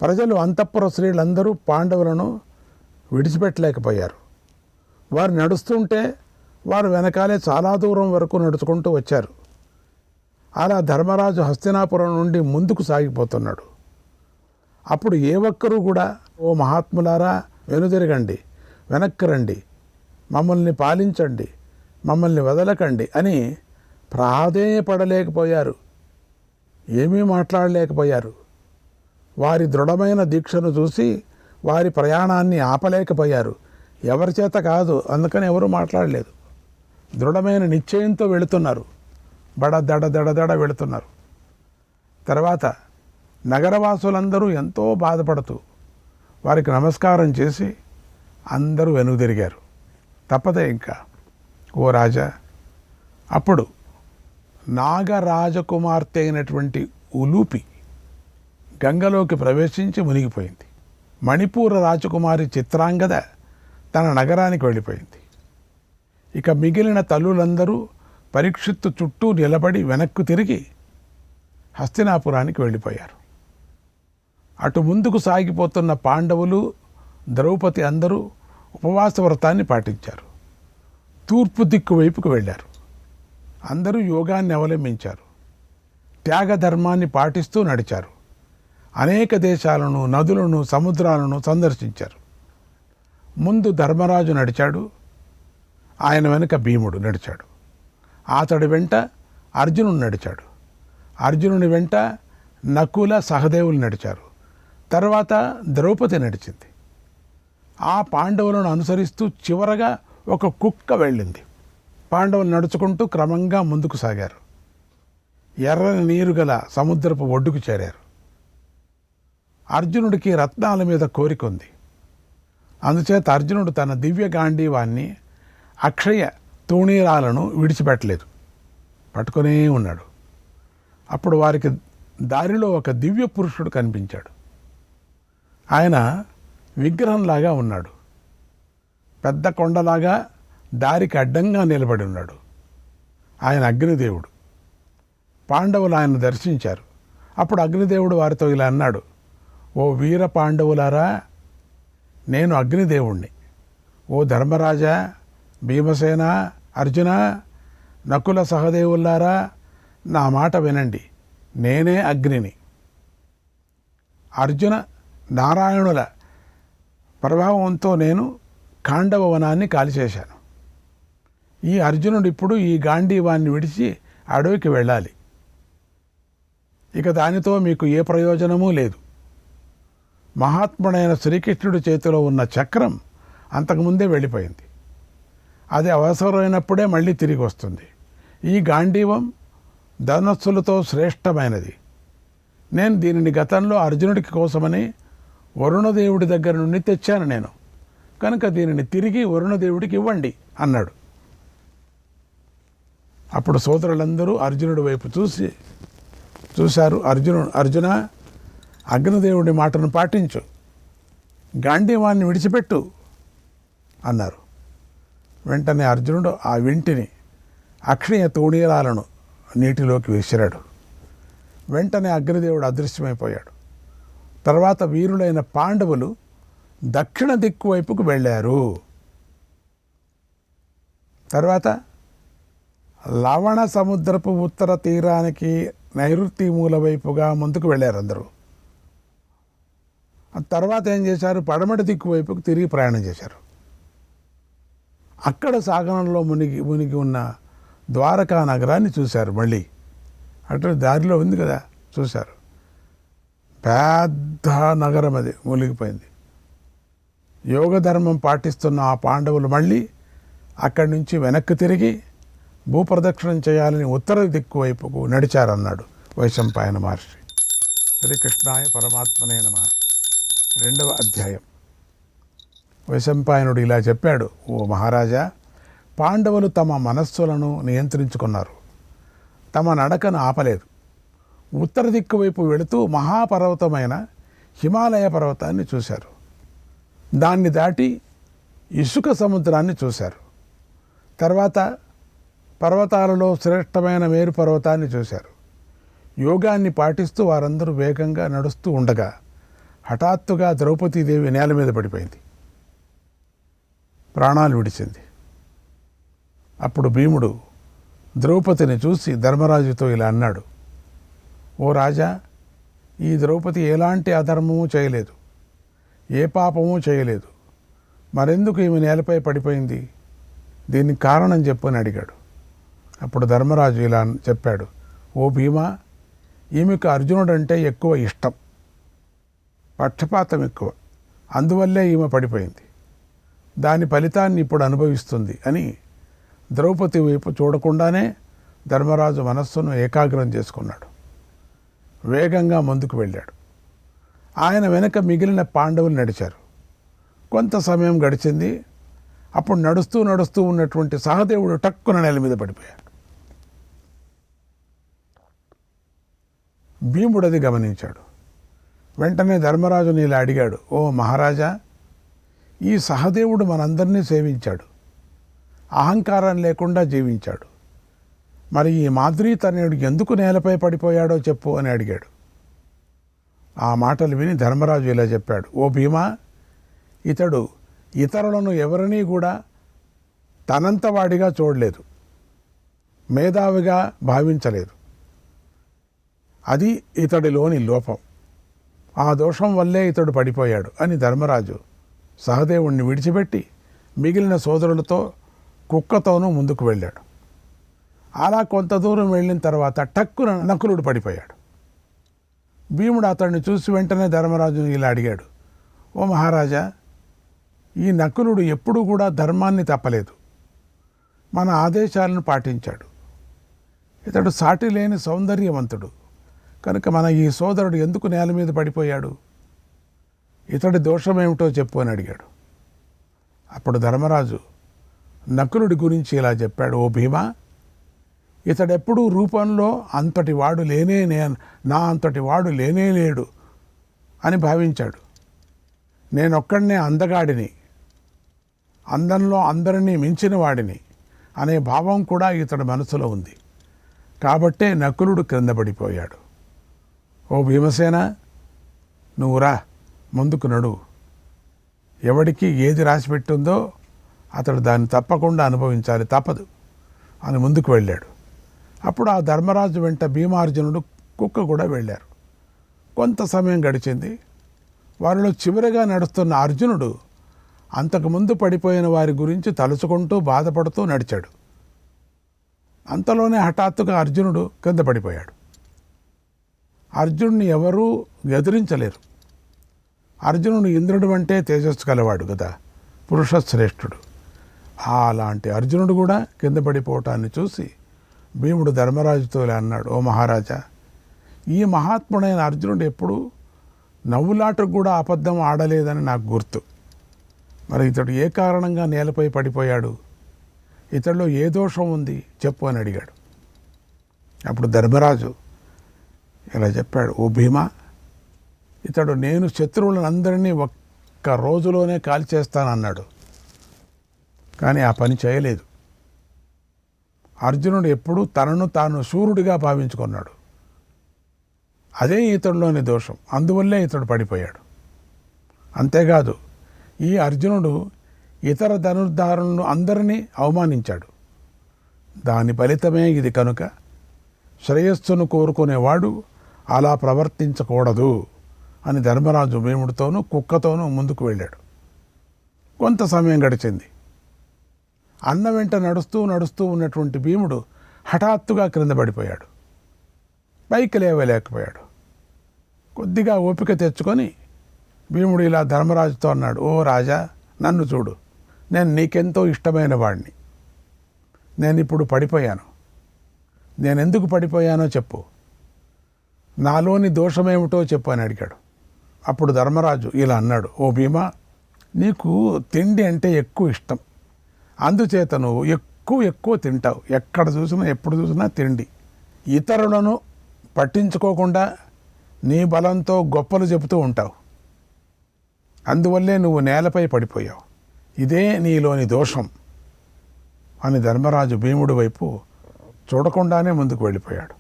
ప్రజలు అంతఃపుర స్త్రీలందరూ పాండవులను విడిచిపెట్టలేకపోయారు. వారు నడుస్తుంటే వారు వెనకాలే చాలా దూరం వరకు నడుచుకుంటూ వచ్చారు. అలా ధర్మరాజు హస్తినాపురం నుండి ముందుకు సాగిపోతున్నాడు. అప్పుడు ఏ ఒక్కరూ కూడా, ఓ మహాత్ములారా, వెనుదిరగండి, వెనక్కి రండి, మమ్మల్ని పాలించండి, మమ్మల్ని వదలకండి అని ప్రాధేయపడలేకపోయారు. ఏమీ మాట్లాడలేకపోయారు. వారి దృఢమైన దీక్షను చూసి వారి ప్రయాణాన్ని ఆపలేకపోయారు. ఎవరి చేత కాదు, అందుకని ఎవరు మాట్లాడలేదు. దృఢమైన నిశ్చయంతో వెళుతున్నారు. దడ వెళుతున్నారు. తర్వాత నగరవాసులందరూ ఎంతో బాధపడుతూ వారికి నమస్కారం చేసి అందరూ వెనుదిరిగారు. తప్పదే ఇంకా. ఓ రాజా, అప్పుడు నాగరాజకుమార్తె అయినటువంటి ఉలూపి గంగలోకి ప్రవేశించి మునిగిపోయింది. మణిపూర రాజకుమారి చిత్రాంగద తన నగరానికి వెళ్ళిపోయింది. ఇక మిగిలిన తల్లులందరూ పరీక్షిత్తు చుట్టూ నిలబడి వెనక్కు తిరిగి హస్తినాపురానికి వెళ్ళిపోయారు. అటు ముందుకు సాగిపోతున్న పాండవులు, ద్రౌపది అందరూ ఉపవాస వ్రతాన్ని పాటించారు. తూర్పు దిక్కు వైపుకు వెళ్ళారు. అందరూ యోగాన్ని అవలంబించారు. త్యాగధర్మాన్ని పాటిస్తూ నడిచారు. అనేక దేశాలను, నదులను, సముద్రాలను సందర్శించారు. ముందు ధర్మరాజు నడిచాడు. ఆయన వెనుక భీముడు నడిచాడు. అతడి వెంట అర్జునుడు నడిచాడు. అర్జునుని వెంట నకుల, సహదేవులు నడిచారు. తర్వాత ద్రౌపది నడిచింది. ఆ పాండవులను అనుసరిస్తూ చివరగా ఒక కుక్క వెళ్ళింది. పాండవులు నడుచుకుంటూ క్రమంగా ముందుకు సాగారు. ఎర్రని నీరు గల సముద్రపు ఒడ్డుకు చేరారు. అర్జునుడికి రత్నాల మీద కోరిక ఉంది. అందుచేత అర్జునుడు తన దివ్య గాంధీవాన్ని, అక్షయ తూణీరాలను విడిచిపెట్టలేదు, పట్టుకునే ఉన్నాడు. అప్పుడు వారికి దారిలో ఒక దివ్య పురుషుడు కనిపించాడు. ఆయన విగ్రహంలాగా ఉన్నాడు. పెద్ద కొండలాగా దారికి అడ్డంగా నిలబడి ఉన్నాడు. ఆయన అగ్నిదేవుడు. పాండవులు ఆయన దర్శించారు. అప్పుడు అగ్నిదేవుడు వారితో ఇలా అన్నాడు, ఓ వీర పాండవులారా, నేను అగ్నిదేవుణ్ణి. ఓ ధర్మరాజా, భీమసేన, అర్జున, నకుల, సహదేవులారా, నా మాట వినండి. నేనే అగ్నిని. అర్జున, నారాయణుల ప్రభావంతో నేను ఖాండవ వనాన్ని కాల్చేశాను. ఈ అర్జునుడు ఇప్పుడు ఈ గాంధీవాన్ని విడిచి అడవికి వెళ్ళాలి. ఇక దానితో మీకు ఏ ప్రయోజనమూ లేదు. మహాత్ముడైన శ్రీకృష్ణుడి చేతిలో ఉన్న చక్రం అంతకుముందే వెళ్ళిపోయింది. అది అవసరమైనప్పుడే మళ్ళీ తిరిగి వస్తుంది. ఈ గాంధీవం ధనస్సులతో శ్రేష్టమైనది. నేను దీనిని గతంలో అర్జునుడికి కోసమని వరుణదేవుడి దగ్గర నుండి తెచ్చాను నేను, కనుక దీనిని తిరిగి వరుణదేవుడికి ఇవ్వండి అన్నాడు. అప్పుడు సోదరులందరూ అర్జునుడి వైపు చూశారు. అర్జున, అగ్నిదేవుడి మాటను పాటించు, గాంధీవాన్ని విడిచిపెట్టు అన్నారు. వెంటనే అర్జునుడు ఆ వింటిని, అక్షయ తూణీరాలను నీటిలోకి విసిరాడు. వెంటనే అగ్నిదేవుడు అదృశ్యమైపోయాడు. తర్వాత వీరులైన పాండవులు దక్షిణ దిక్కు వైపుకు వెళ్ళారు. తర్వాత లవణ సముద్రపు ఉత్తర తీరానికి నైరుతి మూల వైపుగా ముందుకు వెళ్ళారు అందరూ. తర్వాత ఏం చేశారు, పడమటి దిక్కు వైపుకు తిరిగి ప్రయాణం చేశారు. అక్కడ సాగరంలో మునిగి ఉన్న ద్వారకా నగరాన్ని చూశారు. మళ్ళీ అటు దారిలో ఉంది కదా, చూశారు. పెద్ద నగరం అది మునిగిపోయింది. యోగధర్మం పాటిస్తున్న ఆ పాండవులు మళ్ళీ అక్కడి నుంచి వెనక్కి తిరిగి భూప్రదక్షిణం చేయాలని ఉత్తర దిక్కు వైపుకు నడిచారన్నాడు వైశంపాయన మహర్షి. శ్రీకృష్ణాయ పరమాత్మనే నమః. 2వ అధ్యాయం. వైశంపాయనుడు ఇలా చెప్పాడు, ఓ మహారాజా, పాండవులు తమ మనస్సులను నియంత్రించుకున్నారు. తమ నడకను ఆపలేదు. ఉత్తర దిక్కు వైపు వెళుతూ మహాపర్వతమైన హిమాలయ పర్వతాన్ని చూశారు. దాన్ని దాటి ఇసుక సముద్రాన్ని చూశారు. తర్వాత పర్వతాలలో శ్రేష్టమైన మేరు పర్వతాన్ని చూశారు. యోగాన్ని పాటిస్తూ వారందరూ వేగంగా నడుస్తూ ఉండగా హఠాత్తుగా ద్రౌపదీదేవి నేల మీద పడిపోయింది, ప్రాణాలు విడిచింది. అప్పుడు భీముడు ద్రౌపదిని చూసి ధర్మరాజుతో ఇలా అన్నాడు, ఓ రాజా, ఈ ద్రౌపది ఎలాంటి అధర్మము చేయలేదు, ఏ పాపము చేయలేదు, మరెందుకు ఈమె నేలపై పడిపోయింది? దీనికి కారణం చెప్పు అని అడిగాడు. అప్పుడు ధర్మరాజు ఇలా చెప్పాడు, ఓ భీమా, ఈమెకు అర్జునుడంటే ఎక్కువ ఇష్టం, పక్షపాతం ఎక్కువ, అందువల్లే ఈమె పడిపోయింది. దాని ఫలితాన్ని ఇప్పుడు అనుభవిస్తుంది అని ద్రౌపది వైపు చూడకుండానే ధర్మరాజు మనస్సును ఏకాగ్రం చేసుకున్నాడు. వేగంగా ముందుకు వెళ్ళాడు. ఆయన వెనక మిగిలిన పాండవులు నడిచారు. కొంత సమయం గడిచింది. అప్పుడు నడుస్తూ నడుస్తూ ఉన్నటువంటి సహదేవుడు టక్కున నేల మీద పడిపోయాడు. భీముడు అది గమనించాడు. వెంటనే ధర్మరాజుని ఇలా అడిగాడు, ఓ మహారాజా, ఈ సహదేవుడు మనందరినీ సేవించాడు, అహంకారం లేకుండా జీవించాడు, మరి ఈ మాద్రీతనయుడు ఎందుకు నేలపై పడిపోయాడో చెప్పు అని అడిగాడు. ఆ మాటలు విని ధర్మరాజు ఇలా చెప్పాడు, ఓ భీమా, ఇతడు ఇతరులను ఎవరినీ కూడా తనంత వాడిగా చూడలేదు, మేధావిగా భావించలేదు. అది ఇతడిలోని లోపం. ఆ దోషం వల్లే ఇతడు పడిపోయాడు అని ధర్మరాజు సహదేవుణ్ణి విడిచిపెట్టి మిగిలిన సోదరులతో కుక్కతోనూ ముందుకు వెళ్ళాడు. అలా కొంత దూరం వెళ్ళిన తర్వాత టక్కున నకులుడు పడిపోయాడు. భీముడు అతన్ని చూసి వెంటనే ధర్మరాజుని ఇలా అడిగాడు, ఓ మహారాజా, ఈ నకులుడు ఎప్పుడూ కూడా ధర్మాన్ని తప్పలేదు, మన ఆదేశాలను పాటించాడు, ఇతడు సాటి లేని సౌందర్యవంతుడు, కనుక మన ఈ సోదరుడు ఎందుకు నేల మీద పడిపోయాడు? ఇతడి దోషమేమిటో చెప్పు అని అడిగాడు. అప్పుడు ధర్మరాజు నకులుడి గురించి ఇలా చెప్పాడు, ఓ భీమా, ఇతడెప్పుడూ రూపంలో అంతటి వాడు నా అంతటి వాడు లేనే లేడు అని భావించాడు. నేనొక్కడనే అందగాడిని, అందంలో అందరినీ మించిన వాడిని అనే భావం కూడా ఇతడి మనసులో ఉంది. కాబట్టే నకులుడు క్రింద పడిపోయాడు. ఓ భీమసేన, నువ్వు రా, ముందుకు నడువు. ఎవడికి ఏది రాసిపెట్టిందో అతడు దాన్ని తప్పకుండా అనుభవించాలి, తప్పదు అని ముందుకు వెళ్ళాడు. అప్పుడు ఆ ధర్మరాజు వెంట భీమార్జునుడు కుక్క కూడా వెళ్ళారు. కొంత సమయం గడిచింది. వారిలో చివరిగా నడుస్తున్న అర్జునుడు అంతకుముందు పడిపోయిన వారి గురించి తలుచుకుంటూ బాధపడుతూ నడిచాడు. అంతలోనే హఠాత్తుగా అర్జునుడు కింద పడిపోయాడు. అర్జునుడిని ఎవరూ ఎదిరించలేరు. అర్జునుడు ఇంద్రుడు అంటే తేజస్సు కలవాడు కదా, పురుషశ్రేష్ఠుడు. అలాంటి అర్జునుడు కూడా కింద పడిపోవటాన్ని చూసి భీముడు ధర్మరాజుతో అన్నాడు, ఓ మహారాజా, ఈ మహాత్ముడైన అర్జునుడు ఎప్పుడూ నవ్వులాటకు కూడా అబద్ధం ఆడలేదని నాకు గుర్తు. మరి ఇతడు ఏ కారణంగా నేలపై పడిపోయాడు? ఇతడిలో ఏ దోషం ఉంది చెప్పు అని అడిగాడు. అప్పుడు ధర్మరాజు ఇలా చెప్పాడు, ఓ భీమా, ఇతడు నేను శత్రువులందరినీ ఒక్క రోజులోనే కాల్చేస్తానన్నాడు, కానీ ఆ పని చేయలేదు. అర్జునుడు ఎప్పుడూ తనను తాను శూరుడిగా భావించుకున్నాడు. అదే ఇతడిలోని దోషం, అందువల్లే ఇతడు పడిపోయాడు. అంతేకాదు, ఈ అర్జునుడు ఇతర ధనుర్ధారులను అందరినీ అవమానించాడు. దాని ఫలితమే ఇది. కనుక శ్రేయస్సును కోరుకునేవాడు అలా ప్రవర్తించకూడదు అని ధర్మరాజు భీముడితోనూ కుక్కతోనూ ముందుకు వెళ్ళాడు. కొంత సమయం గడిచింది. అన్న వెంట నడుస్తూ నడుస్తూ ఉన్నటువంటి భీముడు హఠాత్తుగా క్రింద పడిపోయాడు. పైకి లేవలేకపోయాడు. కొద్దిగా ఓపిక తెచ్చుకొని భీముడు ఇలా ధర్మరాజుతో అన్నాడు, ఓ రాజా, నన్ను చూడు, నేను నీకెంతో ఇష్టమైన వాడిని. నేను ఇప్పుడు పడిపోయాను. నేను ఎందుకు పడిపోయానో చెప్పు, నాలోని దోషమేమిటో చెప్పు అని అడిగాడు. అప్పుడు ధర్మరాజు ఇలా అన్నాడు, ఓ భీమా, నీకు తిండి అంటే ఎక్కువ ఇష్టం, అందుచేత నువ్వు ఎక్కువ తింటావు. ఎక్కడ చూసినా ఎప్పుడు చూసినా తిండి. ఇతరులను పట్టించుకోకుండా నీ బలంతో గొప్పలు చెబుతూ ఉంటావు. అందువల్లే నువ్వు నేలపై పడిపోయావు. ఇదే నీలోని దోషం అని ధర్మరాజు భీముడి వైపు చూడకుండానే ముందుకు వెళ్ళిపోయాడు.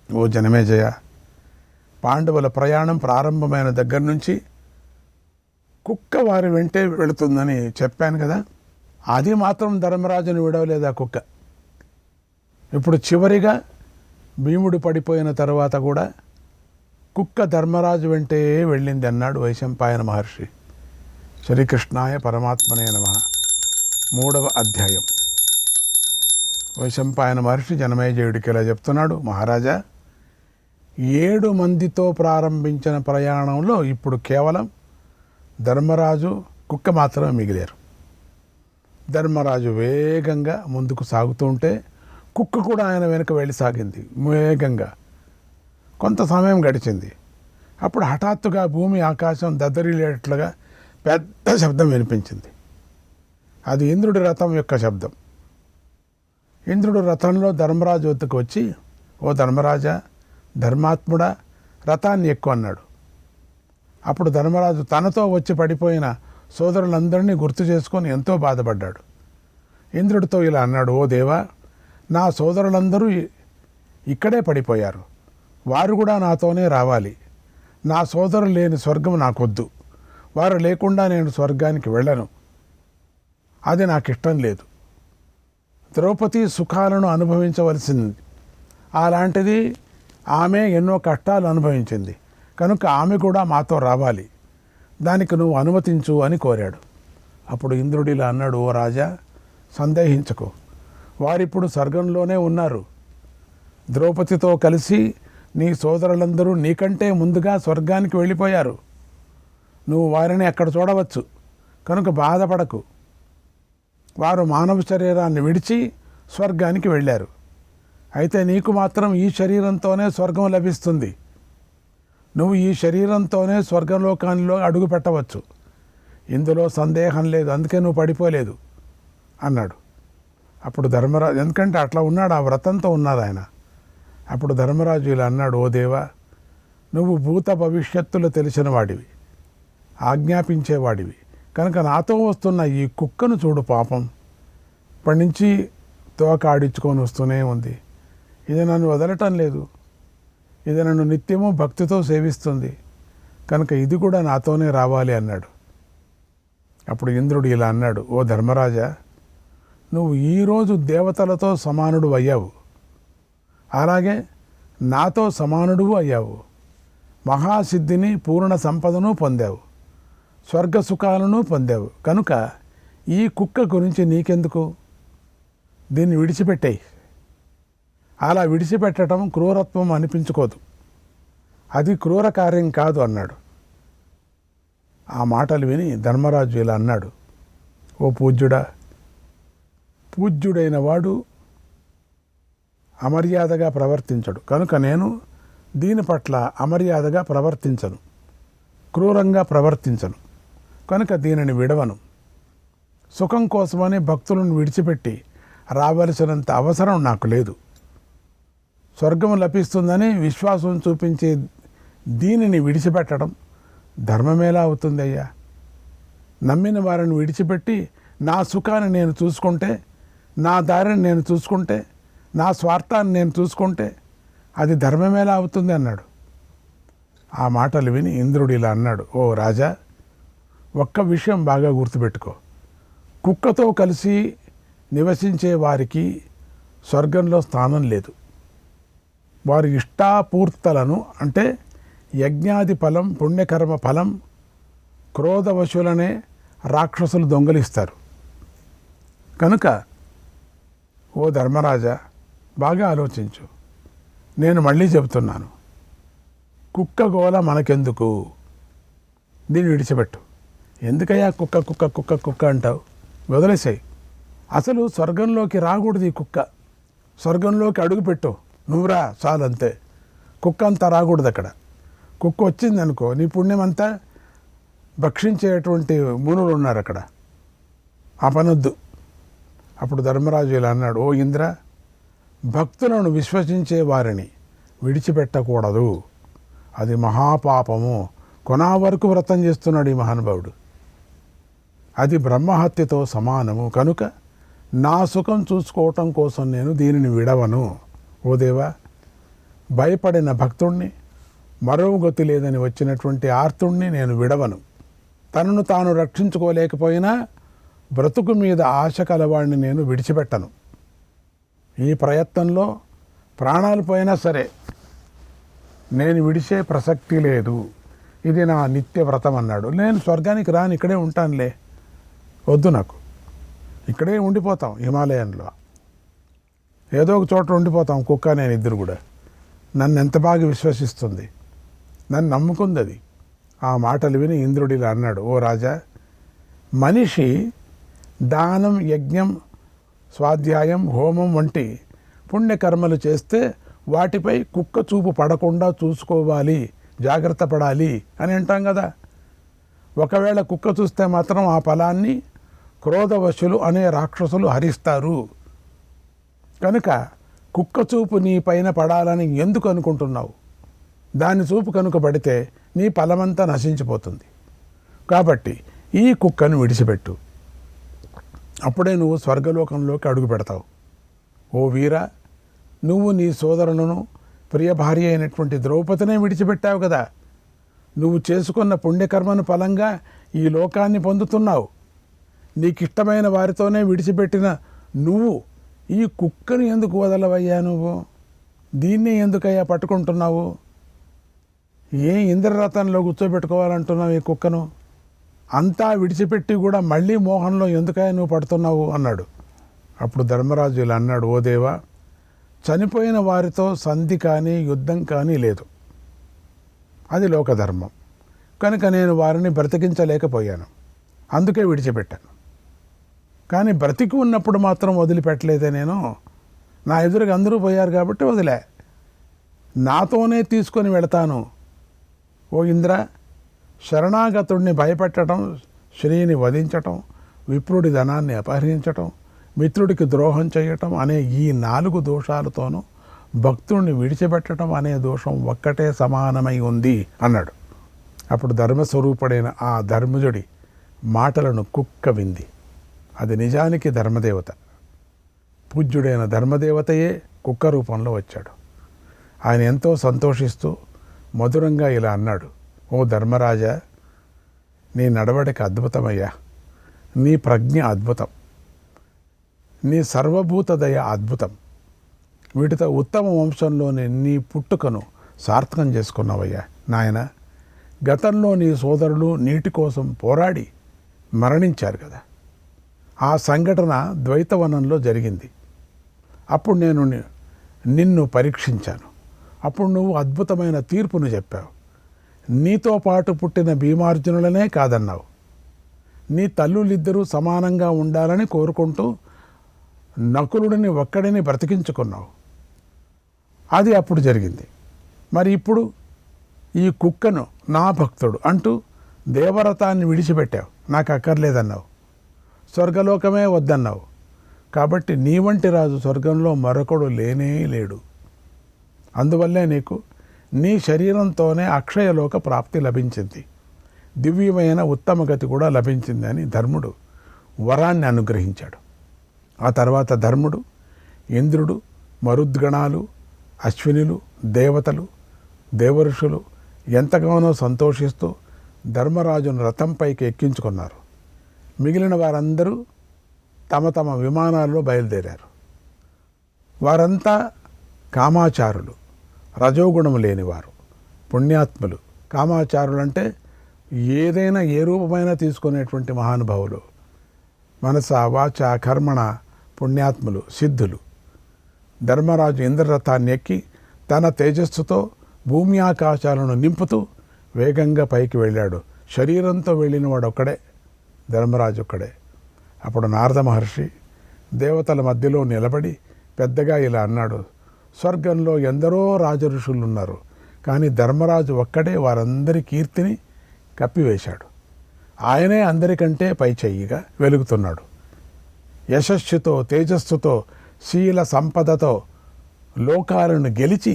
ఓ జనమేజయ, పాండవుల ప్రయాణం ప్రారంభమైన దగ్గర నుంచి కుక్క వారి వెంటే వెళుతుందని చెప్పాను కదా, అది మాత్రం ధర్మరాజును విడవలేదు ఆ కుక్క. ఇప్పుడు చివరిగా భీముడు పడిపోయిన తర్వాత కూడా కుక్క ధర్మరాజు వెంటే వెళ్ళింది అన్నాడు వైశంపాయన మహర్షి. శ్రీకృష్ణాయ పరమాత్మనే నమః. 3వ అధ్యాయం. వైశంపాయన మహర్షి జనమేజయుడికి ఇలా చెప్తున్నాడు, మహారాజా, 7 మందితో ప్రారంభించిన ప్రయాణంలో ఇప్పుడు కేవలం ధర్మరాజు కుక్క మాత్రమే మిగిలారు. ధర్మరాజు వేగంగా ముందుకు సాగుతూ ఉంటే కుక్క కూడా ఆయన వెనుక వెళ్ళి సాగింది వేగంగా. కొంత సమయం గడిచింది. అప్పుడు హఠాత్తుగా భూమి ఆకాశం దద్దరిల్లేట్లుగా పెద్ద శబ్దం వినిపించింది. అది ఇంద్రుడి రథం యొక్క శబ్దం. ఇంద్రుడు రథంలో ధర్మరాజు వద్దకు వచ్చి, ఓ ధర్మరాజా, ధర్మాత్ముడా, రథాన్ని ఎక్కువ అన్నాడు. అప్పుడు ధర్మరాజు తనతో వచ్చి పడిపోయిన సోదరులందరినీ గుర్తు చేసుకొని ఎంతో బాధపడ్డాడు. ఇంద్రుడితో ఇలా అన్నాడు, ఓ దేవా, నా సోదరులందరూ ఇక్కడే పడిపోయారు. వారు కూడా నాతోనే రావాలి. నా సోదరులు లేని స్వర్గం నాకొద్దు. వారు లేకుండా నేను స్వర్గానికి వెళ్ళను. అది నాకు ఇష్టం లేదు. ద్రౌపది సుఖాలను అనుభవించవలసింది. అలాంటిది ఆమె ఎన్నో కష్టాలు అనుభవించింది. కనుక ఆమె కూడా మాతో రావాలి. దానికి నువ్వు అనుమతించు అని కోరాడు. అప్పుడు ఇంద్రుడిలా అన్నాడు, ఓ రాజా, సందేహించకు. వారిప్పుడు స్వర్గంలోనే ఉన్నారు. ద్రౌపదితో కలిసి నీ సోదరులందరూ నీకంటే ముందుగా స్వర్గానికి వెళ్ళిపోయారు. నువ్వు వారిని అక్కడ చూడవచ్చు. కనుక బాధపడకు. వారు మానవ శరీరాన్ని విడిచి స్వర్గానికి వెళ్ళారు. అయితే నీకు మాత్రం ఈ శరీరంతోనే స్వర్గం లభిస్తుంది. నువ్వు ఈ శరీరంతోనే స్వర్గలోకాల్లో అడుగు పెట్టవచ్చు. ఇందులో సందేహం లేదు. అందుకే నువ్వు పడిపోలేదు అన్నాడు. అప్పుడు ధర్మరాజు, ఎందుకంటే అట్లా ఉన్నాడు, ఆ వ్రతంతో ఉన్నాడు ఆయన. అప్పుడు ధర్మరాజు ఇలా అన్నాడు, ఓ దేవా, నువ్వు భూత భవిష్యత్తులు తెలిసిన వాడివి, ఆజ్ఞాపించేవాడివి. కనుక నాతో వస్తున్న ఈ కుక్కను చూడు, పాపం ఇప్పటి నుంచి తోక ఆడించుకొని వస్తూనే ఉంది. ఇది నన్ను వదలటం లేదు. ఇది నన్ను నిత్యము భక్తితో సేవిస్తుంది. కనుక ఇది కూడా నాతోనే రావాలి అన్నాడు. అప్పుడు ఇంద్రుడు ఇలా అన్నాడు, ఓ ధర్మరాజా, నువ్వు ఈరోజు దేవతలతో సమానుడు అయ్యావు. అలాగే నాతో సమానుడు అయ్యావు. మహాసిద్ధిని, పూర్ణ సంపదను పొందావు. స్వర్గ సుఖాలను పొందావు. కనుక ఈ కుక్క గురించి నీకెందుకు? దీన్ని విడిచిపెట్టేయి. అలా విడిచిపెట్టడం క్రూరత్వం అనిపించుకోదు. అది క్రూర కార్యం కాదు అన్నాడు. ఆ మాటలు విని ధర్మరాజు ఇలా అన్నాడు, ఓ పూజ్యుడా, పూజ్యుడైన వాడు అమర్యాదగా ప్రవర్తించడు. కనుక నేను దీని పట్ల అమర్యాదగా ప్రవర్తించను, క్రూరంగా ప్రవర్తించను. కనుక దీనిని విడవను. సుఖం కోసమని భక్తులను విడిచిపెట్టి రావలసినంత అవసరం నాకు లేదు. స్వర్గం లభిస్తుందని విశ్వాసం చూపించే దీనిని విడిచిపెట్టడం ధర్మమేలా అవుతుందయ్యా? నమ్మిన వారిని విడిచిపెట్టి నా సుఖాన్ని నేను చూసుకుంటే, నా దారిని నేను చూసుకుంటే, నా స్వార్థాన్ని నేను చూసుకుంటే అది ధర్మమేలా అవుతుంది అన్నాడు. ఆ మాటలు విని ఇంద్రుడు ఇలా అన్నాడు, ఓ రాజా, ఒక్క విషయం బాగా గుర్తుపెట్టుకో. కుక్కతో కలిసి నివసించే వారికి స్వర్గంలో స్థానం లేదు. వారి ఇష్టాపూర్తలను, అంటే యజ్ఞాది ఫలం, పుణ్యకర్మ ఫలం, క్రోధవశులనే రాక్షసులు దొంగలిస్తారు. కనుక ఓ ధర్మరాజా, బాగా ఆలోచించు. నేను మళ్ళీ చెబుతున్నాను, కుక్క గోల మనకెందుకు? దీన్ని విడిచిపెట్టు. ఎందుకయ్యా కుక్క కుక్క కుక్క కుక్క అంటావు? వదిలేసాయి. అసలు స్వర్గంలోకి రాకూడదు ఈ కుక్క. స్వర్గంలోకి అడుగుపెట్టు, నువ్వురా చాలంతే. కుక్క అంతా రాకూడదు అక్కడ. కుక్క వచ్చిందనుకో, నీ పుణ్యం అంతా భక్షించేటువంటి మునులు ఉన్నారు అక్కడ. ఆ పనొద్దు. అప్పుడు ధర్మరాజు ఇలా అన్నాడు, ఓ ఇంద్ర, భక్తులను విశ్వసించే వారిని విడిచిపెట్టకూడదు. అది మహాపాపము. కొనా వరకు వ్రతం చేస్తున్నాడు ఈ మహానుభావుడు. అది బ్రహ్మహత్యతో సమానము. కనుక నా సుఖం చూసుకోవటం కోసం నేను దీనిని విడవను. ఓ దేవా, భయపడిన భక్తుణ్ణి, మరో గతి లేదని వచ్చినటువంటి ఆర్తుణ్ణి నేను విడవను. తనను తాను రక్షించుకోలేకపోయినా బ్రతుకు మీద ఆశ కలవాడిని నేను విడిచిపెట్టను. ఈ ప్రయత్నంలో ప్రాణాలు పోయినా సరే నేను విడిచే ప్రసక్తి లేదు. ఇది నా నిత్య వ్రతం అన్నాడు. నేను స్వర్గానికి రాను, ఇక్కడే ఉంటానులే, వద్దు నాకు, ఇక్కడే ఉండిపోతాం, హిమాలయంలో ఏదో ఒక చోట ఉండిపోతాం, కుక్క నేను ఇద్దరు కూడా. నన్ను ఎంత బాగా విశ్వసిస్తుంది, నన్ను నమ్ముకుంది అది. ఆ మాటలు విని ఇంద్రుడు ఇలా అన్నాడు, ఓ రాజా, మనిషి దానం, యజ్ఞం, స్వాధ్యాయం, హోమం వంటి పుణ్యకర్మలు చేస్తే వాటిపై కుక్క చూపు పడకుండా చూసుకోవాలి, జాగ్రత్త పడాలి అని అంటాం కదా. ఒకవేళ కుక్క చూస్తే మాత్రం ఆ ఫలాన్ని క్రోధవశులు అనే రాక్షసులు హరిస్తారు. కనుక కుక్క చూపు నీ పైన పడాలని ఎందుకు అనుకుంటున్నావు? దాని చూపు కనుక పడితే నీ ఫలమంతా నశించిపోతుంది. కాబట్టి ఈ కుక్కను విడిచిపెట్టు, అప్పుడే నువ్వు స్వర్గలోకంలోకి అడుగు పెడతావు. ఓ వీరా, నువ్వు నీ సోదరులను, ప్రియ భార్య అయినటువంటి ద్రౌపదినే విడిచిపెట్టావు కదా. నువ్వు చేసుకున్న పుణ్యకర్మను ఫలంగా ఈ లోకాన్ని పొందుతున్నావు. నీకిష్టమైన వారితోనే విడిచిపెట్టిన నువ్వు ఈ కుక్కను ఎందుకు వదలవయ్యా? నువ్వు దీన్ని ఎందుకయ్యా పట్టుకుంటున్నావు? ఏ ఇంద్రరథంలో కూర్చోబెట్టుకోవాలంటున్నావు ఈ కుక్కను? అంతా విడిచిపెట్టి కూడా మళ్ళీ మోహంలో ఎందుకయ్యా నువ్వు పడుతున్నావు అన్నాడు. అప్పుడు ధర్మరాజు ఇలా అన్నాడు, ఓ దేవా, చనిపోయిన వారితో సంధి కానీ యుద్ధం కానీ లేదు, అది లోకధర్మం. కనుక నేను వారిని బ్రతికించలేకపోయాను, అందుకే విడిచిపెట్టాను. కానీ బ్రతికి ఉన్నప్పుడు మాత్రం వదిలిపెట్టలేదే నేను. నా ఎదురుగా అందరూ పోయారు కాబట్టి వదిలే, నాతోనే తీసుకొని వెళతాను. ఓ ఇంద్ర, శరణాగతుడిని భయపెట్టడం, శ్రీని వధించటం, విప్రుడి ధనాన్ని అపహరించటం, మిత్రుడికి ద్రోహం చేయటం అనే ఈ 4 దోషాలతోనూ భక్తుడిని విడిచిపెట్టడం అనే దోషం ఒక్కటే సమానమై ఉంది అన్నాడు. అప్పుడు ధర్మస్వరూపుడైన ఆ ధర్మజుడి మాటలను కుక్క వింది. అది నిజానికి ధర్మదేవత. పూజ్యుడైన ధర్మదేవతయే కుక్క రూపంలో వచ్చాడు. ఆయన ఎంతో సంతోషిస్తూ మధురంగా ఇలా అన్నాడు, ఓ ధర్మరాజా, నీ నడవడిక అద్భుతమయ్యా, నీ ప్రజ్ఞ అద్భుతం, నీ సర్వభూత దయ అద్భుతం. వీటితో ఉత్తమ వంశంలోని నీ పుట్టుకను సార్థకం చేసుకున్నావయ్యా. నాయన, గతంలో నీ సోదరులు నీటి కోసం పోరాడి మరణించారు కదా. ఆ సంఘటన ద్వైతవనంలో జరిగింది. అప్పుడు నేను నిన్ను పరీక్షించాను. అప్పుడు నువ్వు అద్భుతమైన తీర్పును చెప్పావు. నీతో పాటు పుట్టిన భీమార్జునులనే కాదన్నావు. నీ తల్లులిద్దరూ సమానంగా ఉండాలని కోరుకుంటూ నకులుడిని ఒక్కడిని బ్రతికించుకున్నావు. అది అప్పుడు జరిగింది. మరి ఇప్పుడు ఈ కుక్కను నా భక్తుడు అంటూ దేవరథాన్ని విడిచిపెట్టావు, నాకు అక్కర్లేదన్నావు. స్వర్గలోకమే వద్దన్నావు. కాబట్టి నీ వంటి రాజు స్వర్గంలో మరొకడు లేనే లేడు. అందువల్లే నీకు నీ శరీరంతోనే అక్షయలోక ప్రాప్తి లభించింది, దివ్యమైన ఉత్తమ గతి కూడా లభించింది అని ధర్ముడు వరాన్ని అనుగ్రహించాడు. ఆ తర్వాత ధర్ముడు, ఇంద్రుడు, మరుద్గణాలు, అశ్వినులు, దేవతలు, దేవఋషులు ఎంతగానో సంతోషిస్తూ ధర్మరాజును రథంపైకి ఎక్కించుకున్నారు. మిగిలిన వారందరూ తమ తమ విమానాల్లో బయలుదేరారు. వారంతా కామాచారులు, రజోగుణం లేనివారు, పుణ్యాత్ములు. కామాచారులు అంటే ఏదైనా ఏ రూపమైనా తీసుకునేటువంటి మహానుభావులు. మనస వాచ కర్మణ పుణ్యాత్ములు, సిద్ధులు. ధర్మరాజు ఇంద్రరథాన్ని ఎక్కి తన తేజస్సుతో భూమి ఆకాశాలను నింపుతూ వేగంగా పైకి వెళ్ళాడు. శరీరంతో వెళ్ళినవాడు ఒక్కడే, ధర్మరాజు ఒక్కడే. అప్పుడు నారద మహర్షి దేవతల మధ్యలో నిలబడి పెద్దగా ఇలా అన్నాడు, స్వర్గంలో ఎందరో రాజఋషులు ఉన్నారు, కానీ ధర్మరాజు ఒక్కడే వారందరి కీర్తిని కప్పివేశాడు. ఆయనే అందరికంటే పై చెయ్యిగా వెలుగుతున్నాడు. యశస్సుతో, తేజస్సుతో, శీల సంపదతో లోకాలను గెలిచి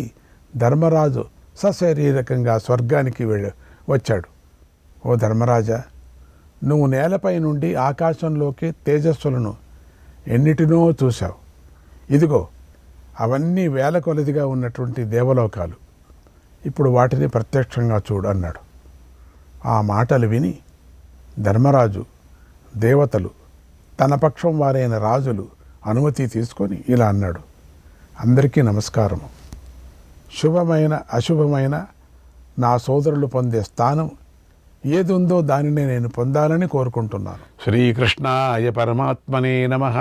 ధర్మరాజు సశరీరకంగా స్వర్గానికి వచ్చాడు. ఓ ధర్మరాజా, నువ్వు నేలపై నుండి ఆకాశంలోకి తేజస్సులను ఎన్నిటినో చూశావు. ఇదిగో అవన్నీ వేల కొలదిగా ఉన్నటువంటి దేవలోకాలు. ఇప్పుడు వాటిని ప్రత్యక్షంగా చూడు అన్నాడు. ఆ మాటలు విని ధర్మరాజు, దేవతలు, తన పక్షం వారైన రాజులు అనుమతి తీసుకొని ఇలా అన్నాడు: అందరికీ నమస్కారము. శుభమైన అశుభమైన నా సోదరులు పొందే స్థానం ఏది ఉందో దానినే నేను పొందాలని కోరుకుంటున్నాను. శ్రీకృష్ణాయ పరమాత్మనే నమః.